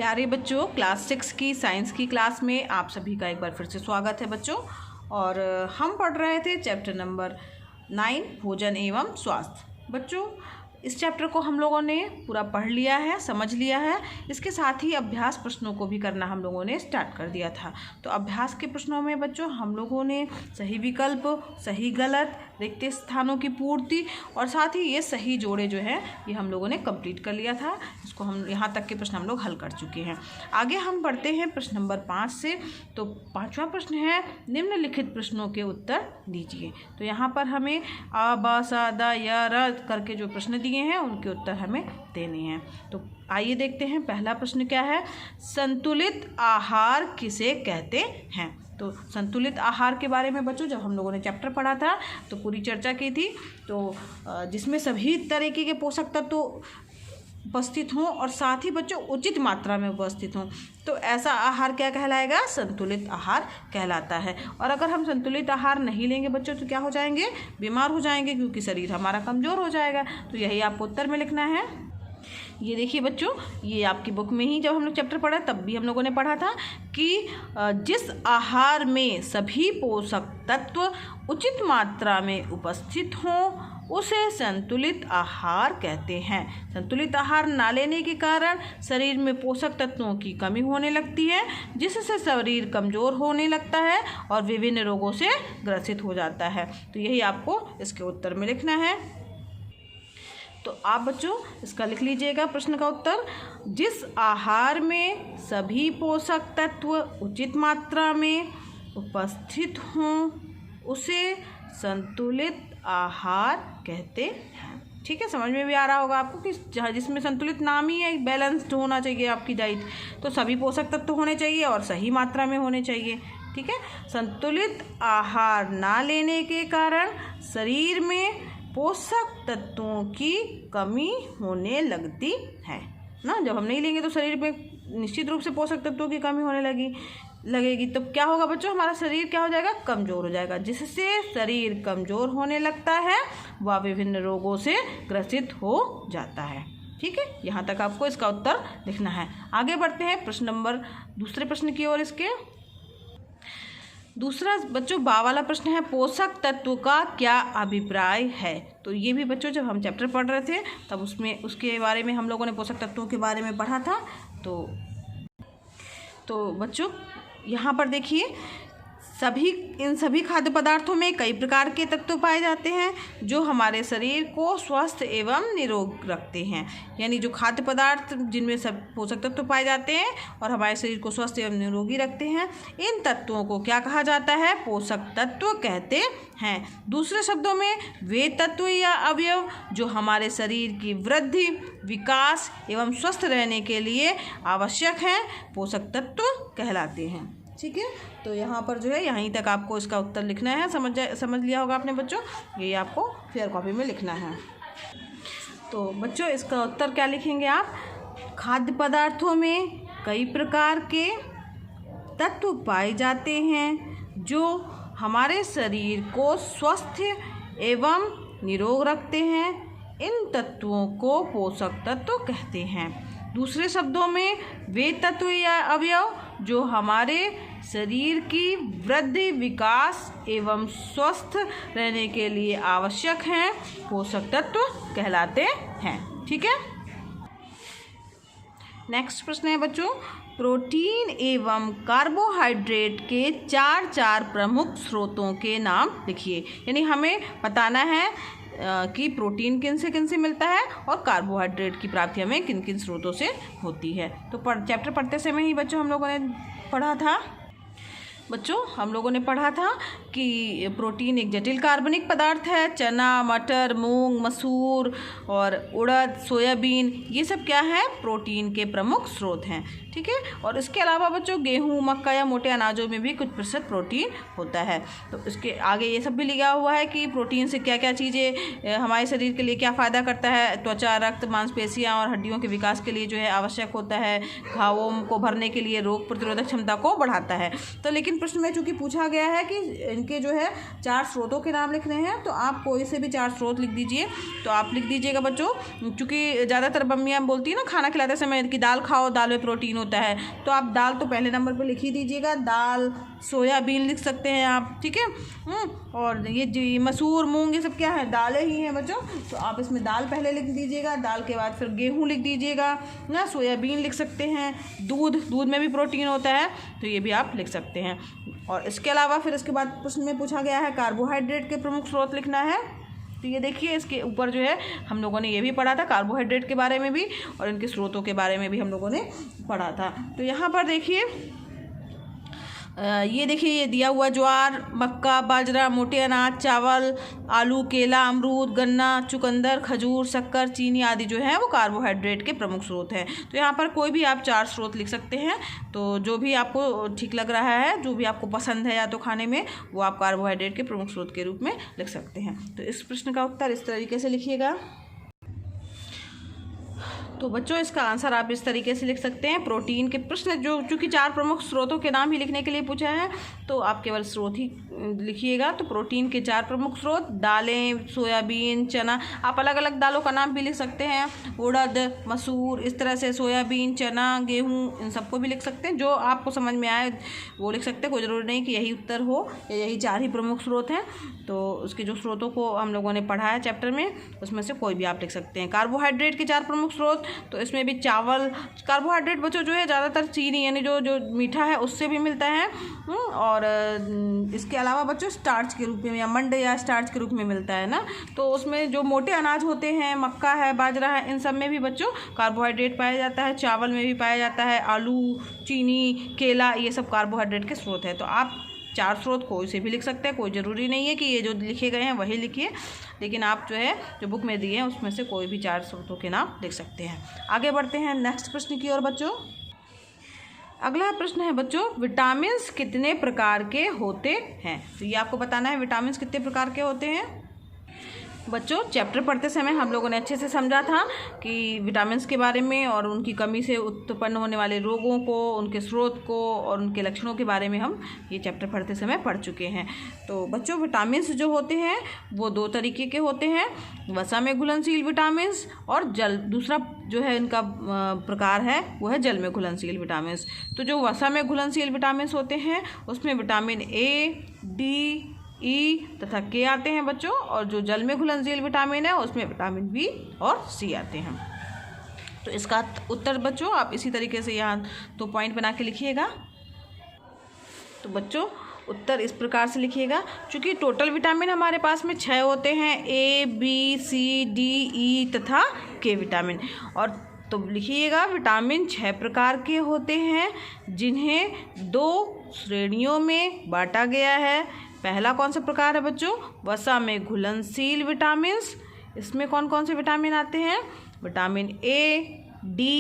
प्यारे बच्चों, क्लास 6 की साइंस की क्लास में आप सभी का एक बार फिर से स्वागत है बच्चों। और हम पढ़ रहे थे चैप्टर नंबर 9 भोजन एवं स्वास्थ्य। बच्चों, इस चैप्टर को हम लोगों ने पूरा पढ़ लिया है, समझ लिया है। इसके साथ ही अभ्यास प्रश्नों को भी करना हम लोगों ने स्टार्ट कर दिया था। तो अभ्यास के प्रश्नों में बच्चों हम लोगों ने सही विकल्प, सही गलत, रिक्त स्थानों की पूर्ति और साथ ही ये सही जोड़े जो है ये हम लोगों ने कंप्लीट कर लिया था। इसको हम यहाँ तक के प्रश्न हम लोग हल कर चुके हैं। आगे हम बढ़ते हैं प्रश्न नंबर 5 से। तो 5वां प्रश्न है, निम्नलिखित प्रश्नों के उत्तर दीजिए। तो यहाँ पर हमें आ, ब, सा, द, य, र करके जो प्रश्न दिए हैं उनके उत्तर हमें देने हैं। तो आइए देखते हैं पहला प्रश्न क्या है। संतुलित आहार किसे कहते हैं? तो संतुलित आहार के बारे में बच्चों जब हम लोगों ने चैप्टर पढ़ा था तो पूरी चर्चा की थी। तो जिसमें सभी तरीके के पोषक तत्व उपस्थित हों और साथ ही बच्चों उचित मात्रा में उपस्थित हों, तो ऐसा आहार क्या कहलाएगा? संतुलित आहार कहलाता है। और अगर हम संतुलित आहार नहीं लेंगे बच्चों तो क्या हो जाएंगे? बीमार हो जाएंगे, क्योंकि शरीर हमारा कमज़ोर हो जाएगा। तो यही आपको उत्तर में लिखना है। ये देखिए बच्चों, ये आपकी बुक में ही जब हम लोग चैप्टर पढ़ा तब भी हम लोगों ने पढ़ा था कि जिस आहार में सभी पोषक तत्व उचित मात्रा में उपस्थित हों उसे संतुलित आहार कहते हैं। संतुलित आहार ना लेने के कारण शरीर में पोषक तत्वों की कमी होने लगती है, जिससे शरीर कमज़ोर होने लगता है और विभिन्न रोगों से ग्रसित हो जाता है। तो यही आपको इसके उत्तर में लिखना है। तो आप बच्चों इसका लिख लीजिएगा प्रश्न का उत्तर। जिस आहार में सभी पोषक तत्व उचित मात्रा में उपस्थित हों उसे संतुलित आहार कहते हैं। ठीक है, समझ में भी आ रहा होगा आपको कि जिसमें संतुलित नाम ही है, बैलेंस्ड होना चाहिए आपकी डाइट। तो सभी पोषक तत्व होने चाहिए और सही मात्रा में होने चाहिए। ठीक है, संतुलित आहार ना लेने के कारण शरीर में पोषक तत्वों की कमी होने लगती है ना। जब हम नहीं लेंगे तो शरीर में निश्चित रूप से पोषक तत्वों की कमी होने लगेगी। तो क्या होगा बच्चों? हमारा शरीर क्या हो जाएगा? कमज़ोर हो जाएगा। जिससे शरीर कमज़ोर होने लगता है वह विभिन्न रोगों से ग्रसित हो जाता है। ठीक है, यहाँ तक आपको इसका उत्तर लिखना है। आगे बढ़ते हैं दूसरे प्रश्न की ओर। इसके दूसरा बच्चों बा वाला प्रश्न है, पोषक तत्व का क्या अभिप्राय है? तो ये भी बच्चों जब हम चैप्टर पढ़ रहे थे तब उसके बारे में हम लोगों ने पोषक तत्वों के बारे में पढ़ा था। तो बच्चों यहाँ पर देखिए, इन सभी खाद्य पदार्थों में कई प्रकार के तत्व पाए जाते हैं जो हमारे शरीर को स्वस्थ एवं निरोग रखते हैं। यानी जो खाद्य पदार्थ जिनमें सब पोषक तत्व पाए जाते हैं और हमारे शरीर को स्वस्थ एवं निरोगी रखते हैं, इन तत्वों को क्या कहा जाता है? पोषक तत्व कहते हैं। दूसरे शब्दों में वे तत्व या अवयव जो हमारे शरीर की वृद्धि, विकास एवं स्वस्थ रहने के लिए आवश्यक हैं पोषक तत्व कहलाते हैं। ठीक है, तो यहाँ पर जो है यहीं तक आपको इसका उत्तर लिखना है। समझ लिया होगा आपने बच्चों, ये आपको फेयर कॉपी में लिखना है। तो बच्चों इसका उत्तर क्या लिखेंगे आप? खाद्य पदार्थों में कई प्रकार के तत्व पाए जाते हैं जो हमारे शरीर को स्वस्थ एवं निरोग रखते हैं। इन तत्वों को पोषक तत्व कहते हैं। दूसरे शब्दों में वे तत्व या अवयव जो हमारे शरीर की वृद्धि, विकास एवं स्वस्थ रहने के लिए आवश्यक हैं पोषक तत्व कहलाते हैं। ठीक है, नेक्स्ट प्रश्न है बच्चों, प्रोटीन एवं कार्बोहाइड्रेट के चार प्रमुख स्रोतों के नाम लिखिए। यानी हमें बताना है कि प्रोटीन किन से मिलता है और कार्बोहाइड्रेट की प्राप्ति हमें किन किन स्रोतों से होती है। तो चैप्टर पढ़ते समय ही बच्चों हम लोगों ने पढ़ा था कि प्रोटीन एक जटिल कार्बनिक पदार्थ है। चना, मटर, मूंग, मसूर और उड़द, सोयाबीन, ये सब क्या है? प्रोटीन के प्रमुख स्रोत हैं। ठीक है, और इसके अलावा बच्चों गेहूँ, मक्का या मोटे अनाजों में भी कुछ प्रतिशत प्रोटीन होता है। तो इसके आगे ये सब भी लिखा हुआ है कि प्रोटीन से क्या क्या चीज़ें हमारे शरीर के लिए क्या फ़ायदा करता है। त्वचा, रक्त, मांसपेशियाँ और हड्डियों के विकास के लिए जो है आवश्यक होता है। घावों को भरने के लिए, रोग प्रतिरोधक क्षमता को बढ़ाता है। तो लेकिन प्रश्न में चूँकि पूछा गया है कि इनके जो है 4 स्रोतों के नाम लिखने हैं। तो आप कोई से भी 4 स्रोत लिख दीजिए। तो आप लिख दीजिएगा बच्चों, क्योंकि ज़्यादातर मम्मियाँ बोलती है ना खाना खिलाते समय कि दाल खाओ, दाल में प्रोटीन होता है, तो आप दाल तो पहले नंबर पर लिख ही दीजिएगा। दाल, सोयाबीन लिख सकते हैं आप, ठीक है। और ये मसूर, मूंग, ये सब क्या है, दालें ही हैं बच्चों। तो आप इसमें दाल पहले लिख दीजिएगा, दाल के बाद फिर गेहूँ लिख दीजिएगा ना, सोयाबीन लिख सकते हैं, दूध में भी प्रोटीन होता है, तो ये भी आप लिख सकते हैं। और इसके अलावा फिर इसके बाद प्रश्न में पूछा गया है कार्बोहाइड्रेट के प्रमुख स्रोत लिखना है। तो ये देखिए इसके ऊपर जो है हम लोगों ने ये भी पढ़ा था कार्बोहाइड्रेट के बारे में भी, और इनके स्रोतों के बारे में भी हम लोगों ने पढ़ा था। तो यहाँ पर देखिए ये देखिए, ये दिया हुआ ज्वार, मक्का, बाजरा, मोटे अनाज, चावल, आलू, केला, अमरूद, गन्ना, चुकंदर, खजूर, शक्कर, चीनी आदि जो है वो कार्बोहाइड्रेट के प्रमुख स्रोत हैं। तो यहाँ पर कोई भी आप 4 स्रोत लिख सकते हैं। तो जो भी आपको ठीक लग रहा है, जो भी आपको पसंद है या तो खाने में, वो आप कार्बोहाइड्रेट के प्रमुख स्रोत के रूप में लिख सकते हैं। तो इस प्रश्न का उत्तर इस तरीके से लिखिएगा। तो बच्चों इसका आंसर आप इस तरीके से लिख सकते हैं। प्रोटीन के प्रश्न जो चूँकि 4 प्रमुख स्रोतों के नाम ही लिखने के लिए पूछा है, तो आप केवल स्रोत ही लिखिएगा। तो प्रोटीन के 4 प्रमुख स्रोत दालें, सोयाबीन, चना, आप अलग अलग दालों का नाम भी लिख सकते हैं, उड़द, मसूर, इस तरह से सोयाबीन, चना, गेहूँ, इन सबको भी लिख सकते हैं। जो आपको समझ में आए वो लिख सकते हैं, कोई ज़रूरी नहीं कि यही उत्तर हो या यही 4 ही प्रमुख स्रोत हैं। तो उसके जो स्रोतों को हम लोगों ने पढ़ा है चैप्टर में, उसमें से कोई भी आप लिख सकते हैं। कार्बोहाइड्रेट के 4 प्रमुख स्रोत, तो इसमें भी चावल, कार्बोहाइड्रेट बच्चों जो है ज़्यादातर चीनी यानी जो मीठा है उससे भी मिलता है, और इसके अलावा बच्चों स्टार्च के रूप में या मंड या स्टार्च के रूप में मिलता है ना। तो उसमें जो मोटे अनाज होते हैं, मक्का है, बाजरा है, इन सब में भी बच्चों कार्बोहाइड्रेट पाया जाता है, चावल में भी पाया जाता है, आलू, चीनी, केला, ये सब कार्बोहाइड्रेट के स्रोत है। तो आप 4 स्रोत कोई से भी लिख सकते हैं, कोई ज़रूरी नहीं है कि ये जो लिखे गए हैं वही लिखिए, लेकिन आप जो है जो बुक में दिए हैं उसमें से कोई भी 4 स्रोतों के नाम लिख सकते हैं। आगे बढ़ते हैं नेक्स्ट प्रश्न की ओर बच्चों। अगला प्रश्न है बच्चों, विटामिन्स कितने प्रकार के होते हैं? तो ये आपको बताना है विटामिन्स कितने प्रकार के होते हैं। बच्चों चैप्टर पढ़ते समय हम लोगों ने अच्छे से समझा था कि विटामिन्स के बारे में और उनकी कमी से उत्पन्न होने वाले रोगों को, उनके स्रोत को और उनके लक्षणों के बारे में हम ये चैप्टर पढ़ते समय पढ़ चुके हैं। तो बच्चों विटामिन्स जो होते हैं वो 2 तरीके के होते हैं, वसा में घुलनशील विटामिन्स और दूसरा जो है इनका प्रकार है वो है जल में घुलनशील विटामिन्स। तो जो वसा में घुलनशील विटामिन्स होते हैं उसमें विटामिन ए, डी, ई तथा के आते हैं बच्चों, और जो जल में घुलनशील विटामिन है उसमें विटामिन बी और सी आते हैं। तो इसका उत्तर बच्चों आप इसी तरीके से यहाँ 2 पॉइंट बना के लिखिएगा। तो बच्चों उत्तर इस प्रकार से लिखिएगा, क्योंकि टोटल विटामिन हमारे पास में 6 होते हैं, ए, बी, सी, डी, ई तथा के विटामिन। और तो लिखिएगा विटामिन 6 प्रकार के होते हैं जिन्हें 2 श्रेणियों में बांटा गया है। पहला कौन सा प्रकार है बच्चों, वसा में घुलनशील विटामिन्स। इसमें कौन कौन से विटामिन आते हैं, विटामिन ए, डी,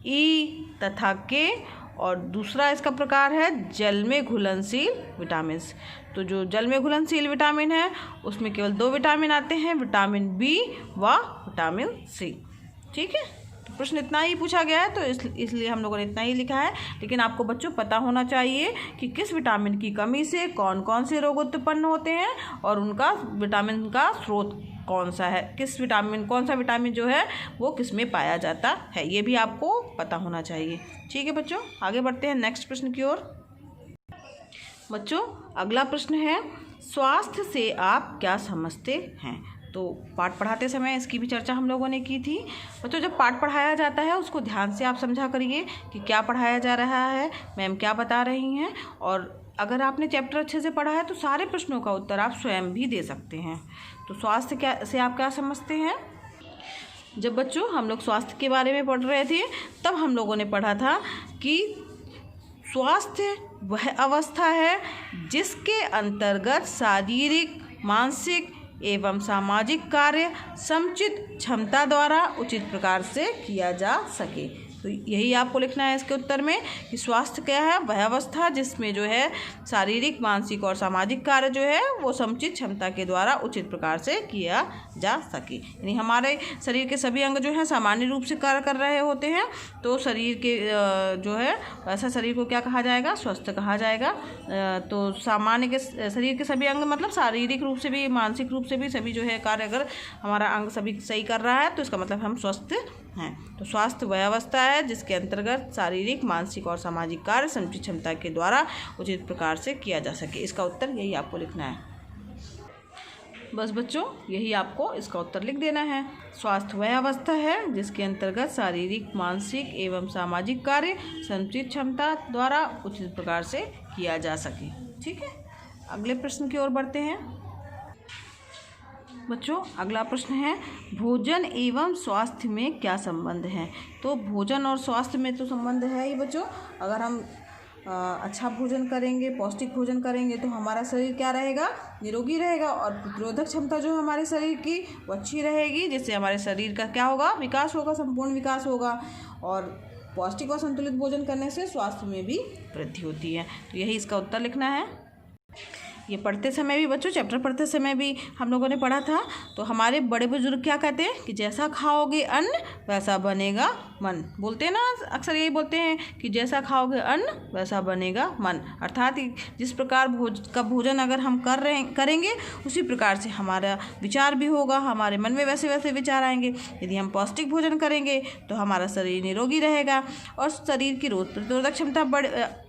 ई तथा के। और दूसरा इसका प्रकार है जल में घुलनशील विटामिन्स। तो जो जल में घुलनशील विटामिन है उसमें केवल 2 विटामिन आते हैं, विटामिन बी व विटामिन सी। ठीक है, तो प्रश्न इतना ही पूछा गया है, तो इसलिए हम लोगों ने इतना ही लिखा है। लेकिन आपको बच्चों पता होना चाहिए कि किस विटामिन की कमी से कौन कौन से रोग उत्पन्न होते हैं और उनका विटामिन का स्रोत कौन सा है, कौन सा विटामिन जो है वो किस में पाया जाता है, ये भी आपको पता होना चाहिए। ठीक है बच्चों, आगे बढ़ते हैं नेक्स्ट प्रश्न की ओर। बच्चों अगला प्रश्न है, स्वास्थ्य से आप क्या समझते हैं? तो पाठ पढ़ाते समय इसकी भी चर्चा हम लोगों ने की थी। बच्चों जब पाठ पढ़ाया जाता है उसको ध्यान से आप समझा करिए कि क्या पढ़ाया जा रहा है, मैम क्या बता रही हैं। और अगर आपने चैप्टर अच्छे से पढ़ा है तो सारे प्रश्नों का उत्तर आप स्वयं भी दे सकते हैं। तो स्वास्थ्य से आप क्या समझते हैं? जब बच्चों हम लोग स्वास्थ्य के बारे में पढ़ रहे थे तब हम लोगों ने पढ़ा था कि स्वास्थ्य वह अवस्था है जिसके अंतर्गत शारीरिक, मानसिक एवं सामाजिक कार्य समुचित क्षमता द्वारा उचित प्रकार से किया जा सके। तो यही आपको लिखना है इसके उत्तर में कि स्वास्थ्य क्या है, वह अवस्था जिसमें जो है शारीरिक, मानसिक और सामाजिक कार्य जो है वो समुचित क्षमता के द्वारा उचित प्रकार से किया जा सके। यानी हमारे शरीर के सभी अंग जो हैं सामान्य रूप से कार्य कर रहे होते हैं, तो शरीर के जो है ऐसा शरीर को क्या कहा जाएगा, स्वस्थ कहा जाएगा। तो सामान्य के शरीर के सभी अंग मतलब शारीरिक रूप से भी, मानसिक रूप से भी सभी जो है कार्य अगर हमारा अंग सभी सही कर रहा है तो इसका मतलब हम स्वस्थ हैं। तो स्वास्थ्य वह अवस्था है जिसके अंतर्गत शारीरिक, मानसिक और सामाजिक कार्य समुचित क्षमता के द्वारा उचित प्रकार से किया जा सके। इसका उत्तर यही आपको लिखना है। बस बच्चों, यही आपको इसका उत्तर लिख देना है। स्वास्थ्य वह अवस्था है जिसके अंतर्गत शारीरिक, मानसिक एवं सामाजिक कार्य समुचित क्षमता द्वारा उचित प्रकार से किया जा सके। ठीक है, अगले प्रश्न की ओर बढ़ते हैं। बच्चों, अगला प्रश्न है भोजन एवं स्वास्थ्य में क्या संबंध है। तो भोजन और स्वास्थ्य में तो संबंध है ही बच्चों। अगर हम अच्छा भोजन करेंगे, पौष्टिक भोजन करेंगे तो हमारा शरीर क्या रहेगा, निरोगी रहेगा और प्रतिरोधक क्षमता जो हमारे शरीर की वो अच्छी रहेगी, जिससे हमारे शरीर का क्या होगा, विकास होगा, संपूर्ण विकास होगा। और पौष्टिक और संतुलित भोजन करने से स्वास्थ्य में भी वृद्धि होती है। तो यही इसका उत्तर लिखना है। ये पढ़ते समय भी बच्चों, चैप्टर पढ़ते समय भी हम लोगों ने पढ़ा था। तो हमारे बड़े बुजुर्ग क्या कहते हैं कि जैसा खाओगे अन्न वैसा बनेगा मन। बोलते हैं ना, अक्सर यही बोलते हैं कि जैसा खाओगे अन्न वैसा बनेगा मन। अर्थात जिस प्रकार भोजन अगर हम करेंगे उसी प्रकार से हमारा विचार भी होगा, हमारे मन में वैसे वैसे विचार आएंगे। यदि हम पौष्टिक भोजन करेंगे तो हमारा शरीर निरोगी रहेगा और शरीर की रोग प्रतिरोधक क्षमता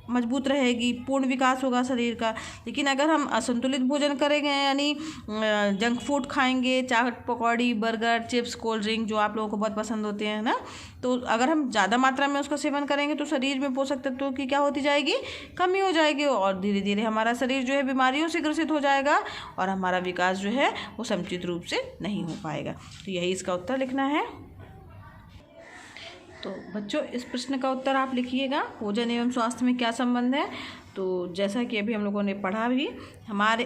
मजबूत रहेगी, पूर्ण विकास होगा शरीर का। लेकिन अगर हम असंतुलित भोजन करेंगे, यानी जंक फूड खाएंगे, चाट, पकौड़ी, बर्गर, चिप्स, कोल्ड ड्रिंक जो आप लोगों को बहुत पसंद होते हैं ना, तो अगर हम ज़्यादा मात्रा में उसका सेवन करेंगे तो शरीर में पोषक तत्वों की क्या होती जाएगी, कमी हो जाएगी और धीरे धीरे हमारा शरीर जो है बीमारियों से ग्रसित हो जाएगा और हमारा विकास जो है वो समुचित रूप से नहीं हो पाएगा। तो यही इसका उत्तर लिखना है। तो बच्चों, इस प्रश्न का उत्तर आप लिखिएगा, भोजन एवं स्वास्थ्य में क्या संबंध है। तो जैसा कि अभी हम लोगों ने पढ़ा भी, हमारे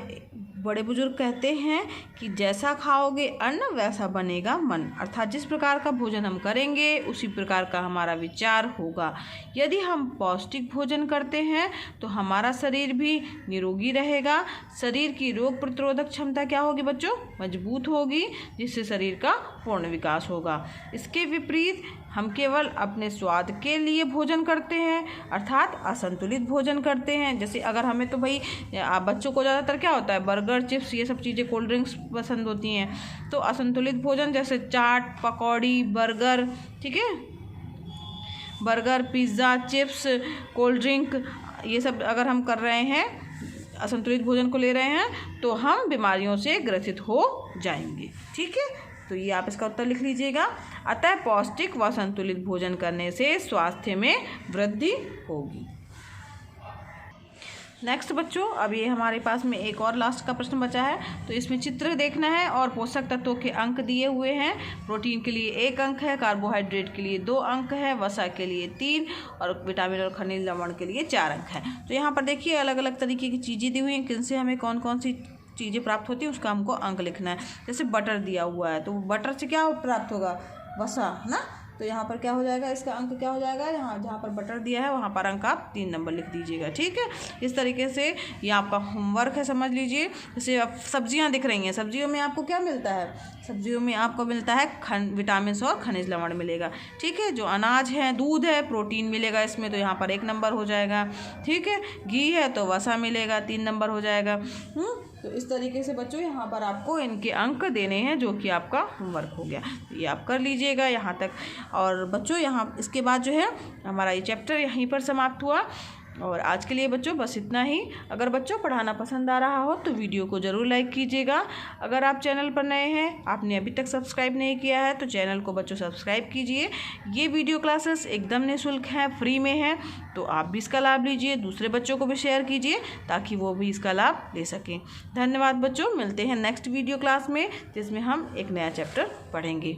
बड़े बुजुर्ग कहते हैं कि जैसा खाओगे अन्न वैसा बनेगा मन। अर्थात जिस प्रकार का भोजन हम करेंगे उसी प्रकार का हमारा विचार होगा। यदि हम पौष्टिक भोजन करते हैं तो हमारा शरीर भी निरोगी रहेगा, शरीर की रोग प्रतिरोधक क्षमता क्या होगी बच्चों, मजबूत होगी, जिससे शरीर का पूर्ण विकास होगा। इसके विपरीत हम केवल अपने स्वाद के लिए भोजन करते हैं, अर्थात असंतुलित भोजन करते हैं। जैसे अगर हमें तो भाई बच्चों को ज़्यादातर क्या होता है, बर्गर, चिप्स, ये सब चीज़ें, कोल्ड ड्रिंक्स पसंद होती हैं। तो असंतुलित भोजन जैसे चाट, पकौड़ी, बर्गर, ठीक है, burger, pizza, chips, cold drink, ये सब अगर हम कर रहे हैं, असंतुलित भोजन को ले रहे हैं, तो हम बीमारियों से ग्रसित हो जाएंगे। ठीक है, तो ये आप इसका उत्तर लिख लीजिएगा। अतः पौष्टिक व संतुलित भोजन करने से स्वास्थ्य में वृद्धि होगी। नेक्स्ट बच्चों, अब ये हमारे पास में एक और लास्ट का प्रश्न बचा है। तो इसमें चित्र देखना है और पोषक तत्वों के अंक दिए हुए हैं। प्रोटीन के लिए 1 अंक है, कार्बोहाइड्रेट के लिए 2 अंक है, वसा के लिए 3 और विटामिन और खनिज लवण के लिए 4 अंक है। तो यहाँ पर देखिए अलग अलग तरीके की चीज़ें दी हुई हैं, किनसे हमें कौन कौन सी चीज़ें प्राप्त होती है उसका हमको अंक लिखना है। जैसे बटर दिया हुआ है, तो बटर से क्या प्राप्त होगा, वसा ना। तो यहाँ पर क्या हो जाएगा, इसका अंक क्या हो जाएगा, यहाँ जहाँ पर बटर दिया है वहाँ पर अंक आप 3 नंबर लिख दीजिएगा। ठीक है, इस तरीके से ये आपका होमवर्क है, समझ लीजिए। जैसे अब सब्जियाँ दिख रही हैं, सब्जियों में आपको क्या मिलता है, सब्जियों में आपको मिलता है विटामिन और खनिज लवण मिलेगा। ठीक है, जो अनाज है, दूध है, प्रोटीन मिलेगा इसमें, तो यहाँ पर 1 नंबर हो जाएगा। ठीक है, घी है तो वसा मिलेगा, 3 नंबर हो जाएगा। तो इस तरीके से बच्चों यहाँ पर आपको इनके अंक देने हैं, जो कि आपका होमवर्क हो गया। ये आप कर लीजिएगा यहाँ तक। और बच्चों यहाँ इसके बाद जो है हमारा ये चैप्टर यहीं पर समाप्त हुआ। और आज के लिए बच्चों बस इतना ही। अगर बच्चों पढ़ाना पसंद आ रहा हो तो वीडियो को ज़रूर लाइक कीजिएगा। अगर आप चैनल पर नए हैं, आपने अभी तक सब्सक्राइब नहीं किया है, तो चैनल को बच्चों सब्सक्राइब कीजिए। ये वीडियो क्लासेस एकदम निःशुल्क हैं, फ्री में हैं, तो आप भी इसका लाभ लीजिए, दूसरे बच्चों को भी शेयर कीजिए ताकि वो भी इसका लाभ ले सकें। धन्यवाद बच्चों, मिलते हैं नेक्स्ट वीडियो क्लास में, जिसमें हम एक नया चैप्टर पढ़ेंगे।